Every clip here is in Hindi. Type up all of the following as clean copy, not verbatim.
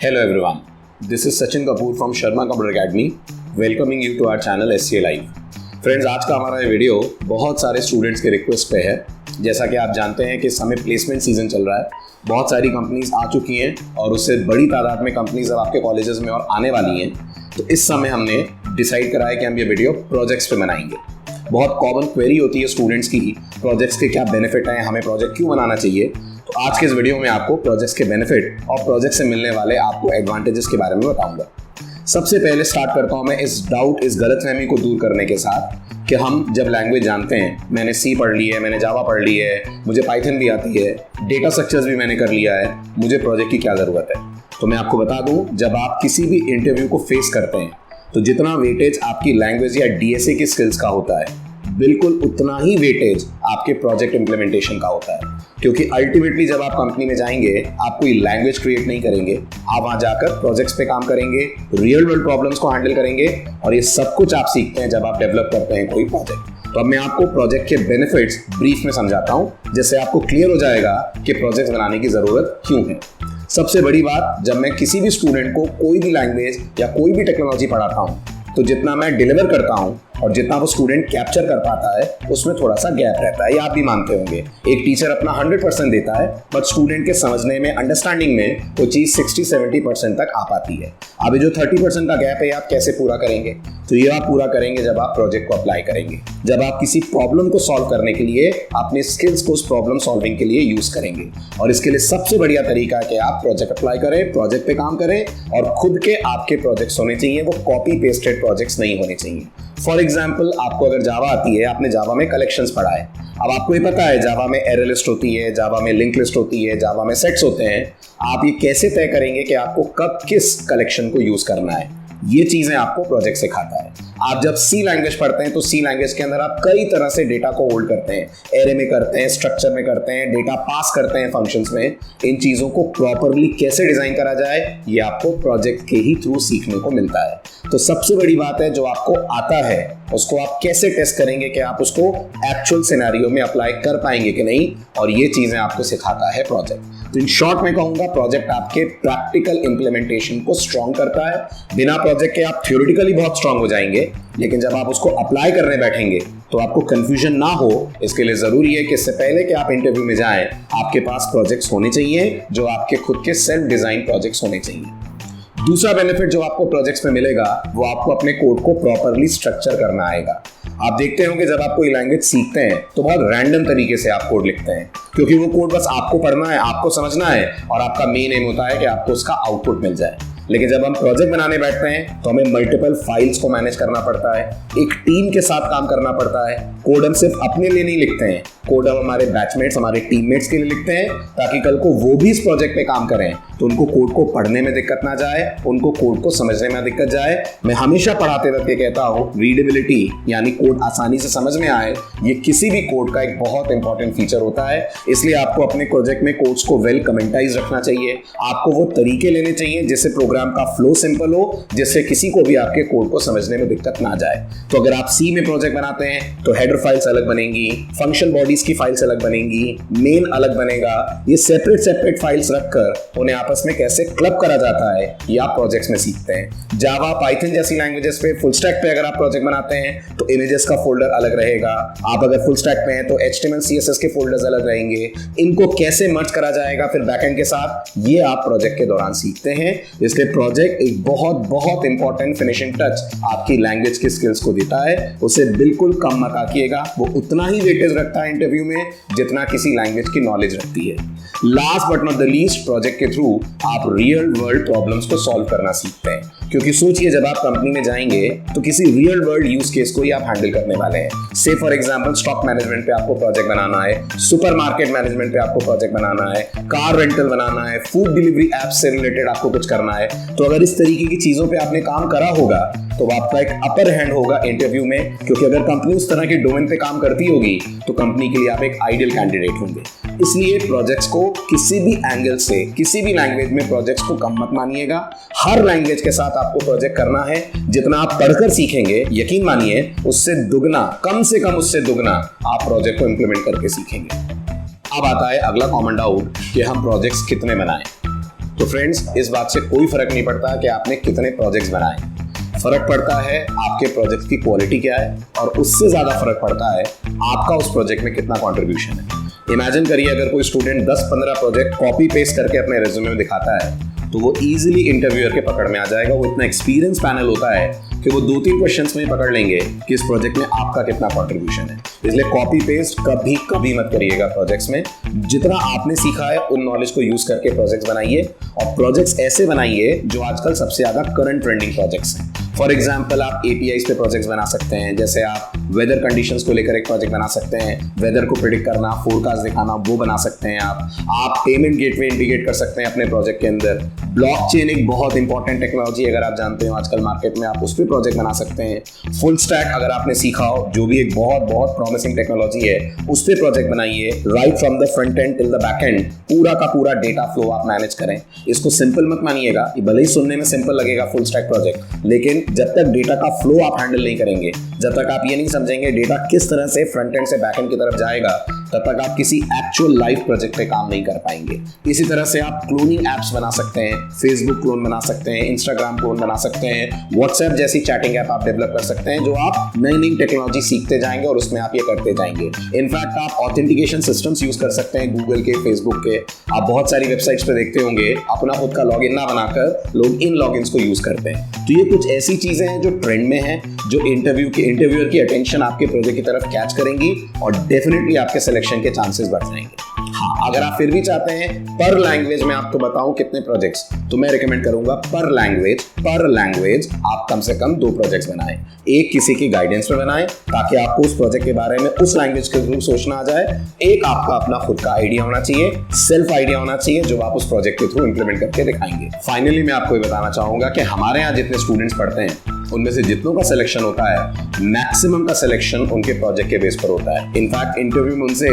Hello everyone, this is Sachin Kapoor from Sharma Computer Academy, welcoming you to our channel SCA Live. Friends, आज का हमारा ये वीडियो बहुत सारे स्टूडेंट्स के रिक्वेस्ट पे है। जैसा कि आप जानते हैं कि इस समय प्लेसमेंट सीजन चल रहा है, बहुत सारी कंपनीज आ चुकी हैं और उससे बड़ी तादाद में कंपनीज अब आपके कॉलेजेस में और आने वाली हैं। तो इस समय हमने डिसाइड करा है कि हम ये वीडियो प्रोजेक्ट्स पे बनाएंगे। बहुत कॉमन क्वेरी होती है स्टूडेंट्स की, प्रोजेक्ट्स के क्या बेनिफिट हैं, हमें प्रोजेक्ट क्यों बनाना चाहिए। तो आज के इस वीडियो में आपको प्रोजेक्ट्स के बेनिफिट और प्रोजेक्ट से मिलने वाले आपको एडवांटेजेस के बारे में बताऊंगा। सबसे पहले स्टार्ट करता हूं मैं इस गलतफहमी को दूर करने के साथ कि हम जब लैंग्वेज जानते हैं, मैंने सी पढ़ ली है, मैंने जावा पढ़ ली है, मुझे पाइथन भी आती है, डेटा स्ट्रक्चर्स भी मैंने कर लिया है, मुझे प्रोजेक्ट की क्या ज़रूरत है। तो मैं आपको बता दूं, जब आप किसी भी इंटरव्यू को फेस करते हैं तो जितना वेटेज आपकी लैंग्वेज या डीएसए की स्किल्स का होता है, बिल्कुल उतना ही वेटेज आपके प्रोजेक्ट इंप्लीमेंटेशन का होता है। क्योंकि अल्टीमेटली जब आप कंपनी में जाएंगे, आप कोई लैंग्वेज क्रिएट नहीं करेंगे, आप वहां जाकर प्रोजेक्ट्स पे काम करेंगे, रियल वर्ल्ड प्रॉब्लम्स को हैंडल करेंगे और ये सब कुछ आप सीखते हैं जब आप डेवलप करते हैं कोई प्रोजेक्ट। तो अब मैं आपको प्रोजेक्ट के बेनिफिट्स ब्रीफ में समझाता हूं, जिससे आपको क्लियर हो जाएगा कि प्रोजेक्ट बनाने की जरूरत क्यों है। सबसे बड़ी बात, जब मैं किसी भी स्टूडेंट को कोई भी लैंग्वेज या कोई भी टेक्नोलॉजी पढ़ाता हूं, तो जितना मैं डिलीवर करता हूं और जितना वो स्टूडेंट कैप्चर कर पाता है, उसमें थोड़ा सा गैप रहता है। ये आप भी मानते होंगे। एक टीचर अपना 100% देता है, बट स्टूडेंट के समझने में, अंडरस्टैंडिंग में वो चीज़ 60-70% तक आ पाती है। अब जो 30% का गैप है, आप कैसे पूरा करेंगे? तो ये आप पूरा करेंगे जब आप प्रोजेक्ट को अप्लाई करेंगे, जब आप किसी प्रॉब्लम को सॉल्व करने के लिए अपने स्किल्स को उस प्रॉब्लम सॉल्विंग के लिए यूज करेंगे। और इसके लिए सबसे बढ़िया तरीका है कि आप प्रोजेक्ट अप्लाई करें, प्रोजेक्ट पे काम करें और खुद के आपके प्रोजेक्ट्स होने चाहिए, वो कॉपी पेस्टेड प्रोजेक्ट्स नहीं होने चाहिए। फॉर एग्जाम्पल, आपको अगर जावा आती है, आपने जावा में कलेक्शंस पढ़ा है, अब आपको ये पता है जावा में एरे लिस्ट होती है, जावा में लिंक लिस्ट होती है, जावा में सेट्स होते हैं। आप ये कैसे तय करेंगे कि आपको कब किस कलेक्शन को यूज करना है? ये चीजें आपको प्रोजेक्ट सिखाता है। आप जब सी लैंग्वेज पढ़ते हैं तो सी लैंग्वेज के अंदर आप कई तरह से डेटा को होल्ड करते हैं, एरे में करते हैं, स्ट्रक्चर में करते हैं, डेटा पास करते हैं फंक्शंस में। इन चीजों को प्रॉपरली कैसे डिजाइन करा जाए, ये आपको प्रोजेक्ट के ही थ्रू सीखने को मिलता है। तो सबसे बड़ी बात है, जो आपको आता है उसको आप कैसे टेस्ट करेंगे कि आप उसको एक्चुअल सिनेरियो में अप्लाई कर पाएंगे कि नहीं, और ये चीजें आपको सिखाता है प्रोजेक्ट। तो इन शॉर्ट में कहूंगा, प्रोजेक्ट आपके प्रैक्टिकल इंप्लीमेंटेशन को स्ट्रॉन्ग करता है। बिना प्रोजेक्ट के आप थ्योरेटिकली बहुत स्ट्रॉन्ग हो जाएंगे, लेकिन जब आप उसको अप्लाई करने बैठेंगे तो आपको कंफ्यूजन ना हो, इसके लिए जरूरी है कि इससे पहले कि आप इंटरव्यू में जाएं, आपके पास प्रोजेक्ट्स होने चाहिए, जो आपके खुद के सेल्फ डिजाइन प्रोजेक्ट्स होने चाहिए। दूसरा बेनिफिट जो आपको प्रोजेक्ट्स में मिलेगा, वो आपको अपने कोड को प्रॉपरली स्ट्रक्चर करना आएगा। आप देखते होंगे जब आप कोई लैंग्वेज सीखते हैं तो बहुत रैंडम तरीके से आप कोड लिखते हैं, क्योंकि वो कोड बस आपको पढ़ना है, आपको समझना है और आपका मेन एम होता है कि आपको उसका आउटपुट मिल जाए। लेकिन जब हम प्रोजेक्ट बनाने बैठते हैं तो हमें मल्टीपल फाइल्स को मैनेज करना पड़ता है, एक टीम के साथ काम करना पड़ता है। कोड हम सिर्फ अपने लिए नहीं लिखते हैं, कोड हम हमारे बैचमेट्स, हमारे टीममेट्स के लिए लिखते हैं, ताकि कल को वो भी इस प्रोजेक्ट पे काम करें तो उनको कोड को पढ़ने में दिक्कत ना जाए, उनको कोड को समझने में दिक्कत जाए। मैं हमेशा पढ़ाते वक्त ये कहता हूँ, रीडेबिलिटी यानी कोड आसानी से समझ में आए, ये किसी भी कोड का एक बहुत इंपॉर्टेंट फीचर होता है। इसलिए आपको अपने प्रोजेक्ट में कोड्स को वेल कमेंटाइज रखना चाहिए। आपको वो तरीके लेने चाहिए जिससे प्रोग्राम का फ्लो सिंपल हो, जिससे किसी को भी आपके कोड को समझने में दिक्कत ना जाए। तो अगर आप सी में प्रोजेक्ट बनाते हैं तो हेडर फाइल्स अलग बनेंगी, फंक्शन बॉडीज की फाइल्स अलग बनेंगी, मेन अलग बनेगा। ये सेपरेट फाइल्स रखकर उन्हें आपस में कैसे क्लब करा जाता है, ये आप प्रोजेक्ट्स में सीखते हैं। जावा, पाइथन जैसी लैंग्वेजेस पे, फुल स्टैक पे अगर आप प्रोजेक्ट बनाते हैं तो इमेजेस का फोल्डर अलग रहेगा। आप अगर फुल स्टैक पे हैं तो HTML CSS के फोल्डर्स अलग रहेंगे। इनको कैसे मर्ज करा जाएगा फिर बैकएंड के साथ, ये आप प्रोजेक्ट के दौरान सीखते हैं। इसलिए प्रोजेक्ट एक बहुत इंपॉर्टेंट फिनिशिंग टच आपकी लैंग्वेज की स्किल्स को देता है। उसे बिल्कुल कम मत आंकिएगा, वो उतना ही वेटेज रखता है इंटरव्यू में जितना किसी लैंग्वेज की नॉलेज रखती है। Last but not the least, project के थ्रू आप रियल वर्ल्ड प्रॉब्लम्स को सॉल्व करना सीखते हैं। क्योंकि सोचिए, जब आप कंपनी में जाएंगे तो किसी रियल वर्ल्ड यूज केस को ही आप हैंडल करने वाले हैं। से फॉर एग्जांपल, स्टॉक मैनेजमेंट पे आपको प्रोजेक्ट बनाना है, सुपरमार्केट मैनेजमेंट पे आपको प्रोजेक्ट बनाना है, कार रेंटल बनाना है, फूड डिलीवरी ऐप से रिलेटेड आपको कुछ करना है। तो अगर इस तरीके की चीजों पे आपने काम करा होगा तो आपका एक अपर हैंड होगा इंटरव्यू में, क्योंकि अगर कंपनी उस तरह के डोमेन पे काम करती होगी तो कंपनी के लिए आप एक आइडियल कैंडिडेट होंगे। इसलिए प्रोजेक्ट्स को किसी भी एंगल से, किसी भी लैंग्वेज में प्रोजेक्ट्स को कम मत मानिएगा। हर लैंग्वेज के साथ आपको प्रोजेक्ट करना है। जितना आप पढ़कर सीखेंगे, यकीन मानिए उससे दुगना, कम से कम उससे दुगना आप प्रोजेक्ट को इंप्लीमेंट करके सीखेंगे। अब आता है अगला कॉमन डाउट कि हम प्रोजेक्ट्स कितने बनाएं। तो फ्रेंड्स, इस बात से कोई फर्क नहीं पड़ता कि आपने कितने प्रोजेक्ट्स बनाए, फर्क पड़ता है आपके प्रोजेक्ट की क्वालिटी क्या है, और उससे ज़्यादा फर्क पड़ता है आपका उस प्रोजेक्ट में कितना कॉन्ट्रीब्यूशन है। इमेजिन करिए अगर कोई स्टूडेंट 10-15 प्रोजेक्ट कॉपी पेस्ट करके अपने रिज्यूमे में दिखाता है तो वो इजीली इंटरव्यूअर के पकड़ में आ जाएगा। वो इतना एक्सपीरियंस पैनल होता है कि वो 2-3 क्वेश्चंस में पकड़ लेंगे कि इस प्रोजेक्ट में आपका कितना कंट्रीब्यूशन है। इसलिए कॉपी पेस्ट कभी मत करिएगा प्रोजेक्ट्स में। जितना आपने सीखा है उन नॉलेज को यूज करके प्रोजेक्ट्स बनाइए, और प्रोजेक्ट्स ऐसे बनाइए जो आजकल सबसे ज्यादा करंट ट्रेंडिंग प्रोजेक्ट्स हैं। फॉर एग्जाम्पल, आप APIs पे प्रोजेक्ट्स बना सकते हैं, जैसे आप वेदर कंडीशंस को लेकर एक प्रोजेक्ट बना सकते हैं, वेदर को प्रिडिक्ट करना, फोरकास्ट दिखाना, वो बना सकते हैं आप पेमेंट गेटवे इंटीग्रेट कर सकते हैं अपने प्रोजेक्ट के अंदर। ब्लॉकचेन एक बहुत इंपॉर्टेंट टेक्नोलॉजी अगर आप जानते हो आजकल मार्केट में, आप उस पर प्रोजेक्ट बना सकते हैं। फुल स्टैक अगर आपने सीखा हो, जो भी एक बहुत प्रॉमिसिंग टेक्नोलॉजी है, उस पर प्रोजेक्ट बनाइए। Right from the front end till the back and पूरा का पूरा डेटा फ्लो आप मैनेज करें। इसको सिंपल मत मानिएगा, भले ही सुनने में सिंपल लगेगा फुल स्टैक प्रोजेक्ट, लेकिन जब तक डेटा का फ्लो आप हैंडल नहीं करेंगे, जब तक आप ये नहीं समझेंगे डेटा किस तरह से फ्रंट एंड से बैक एंड की तरफ जाएगा, तब तक आप किसी एक्चुअल लाइव प्रोजेक्ट पे काम नहीं कर पाएंगे। इसी तरह से आप क्लोनिंग एप्स बना सकते हैं, फेसबुक क्लोन बना सकते हैं, इंस्टाग्राम क्लोन बना सकते हैं, व्हाट्सएप जैसी चैटिंग ऐप आप डेवलप कर सकते हैं, जो आप नई टेक्नोलॉजी सीखते जाएंगे और उसमें आप ये करते जाएंगे। इनफैक्ट आप ऑथेंटिकेशन सिस्टम्स यूज कर सकते हैं, गूगल के, फेसबुक के। आप बहुत सारी वेबसाइट्स पे देखते होंगे अपना खुद का लॉगिन ना बनाकर लोग इन लॉगिन्स को यूज करते हैं। तो ये कुछ ऐसी चीजें हैं जो ट्रेंड में है, जो इंटरव्यूअर की अटेंशन आपके प्रोजेक्ट की तरफ कैच करेंगी और डेफिनेटली आपके सिलेक्शन के चांसेस बढ़ जाएंगे। हाँ, अगर आप फिर भी चाहते हैं पर लैंग्वेज में आपको बताऊं कितने प्रोजेक्ट्स, तो मैं रिकमेंड करूंगा पर लैंग्वेज आप कम से कम 2 प्रोजेक्ट्स बनाएं। एक किसी की गाइडेंस में बनाएं ताकि आपको उस प्रोजेक्ट के बारे में उस लैंग्वेज के थ्रू सोचना आ जाए। एक आपका अपना खुद का आइडिया होना चाहिए, सेल्फ आइडिया होना चाहिए, जो आप उस प्रोजेक्ट के थ्रू इंप्लीमेंट करके दिखाएंगे। फाइनली मैं आपको ये बताना चाहूंगा कि हमारे यहाँ जितने स्टूडेंट्स पढ़ते हैं उनमें से जितनों का सिलेक्शन होता है, मैक्सिमम का सिलेक्शन उनके प्रोजेक्ट के बेस पर होता है। इनफैक्ट इंटरव्यू में उनसे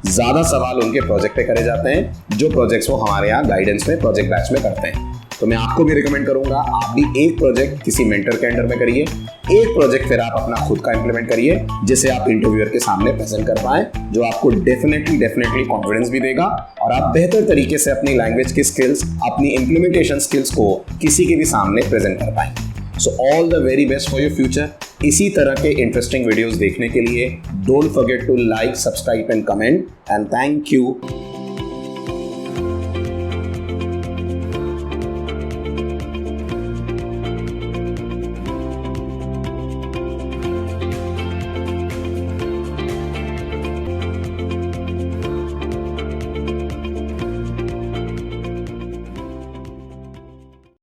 ज्यादा सवाल उनके प्रोजेक्ट पे करे जाते हैं, जो प्रोजेक्ट्स वो हमारे यहाँ गाइडेंस में प्रोजेक्ट बैच में करते हैं। तो मैं आपको भी रिकमेंड करूंगा, आप भी एक प्रोजेक्ट किसी मेंटर के अंडर में करिए, एक प्रोजेक्ट फिर आप अपना खुद का इंप्लीमेंट करिए, जिसे आप इंटरव्यूअर के सामने प्रेजेंट कर पाए, जो आपको डेफिनेटली कॉन्फिडेंस भी देगा और आप बेहतर तरीके से अपनी लैंग्वेज की स्किल्स, अपनी इंप्लीमेंटेशन स्किल्स को किसी के भी सामने प्रेजेंट कर पाएंगे। So all the very best for your future. इसी तरह के इंटरेस्टिंग वीडियोस देखने के लिए don't forget to like, subscribe and comment, and thank you.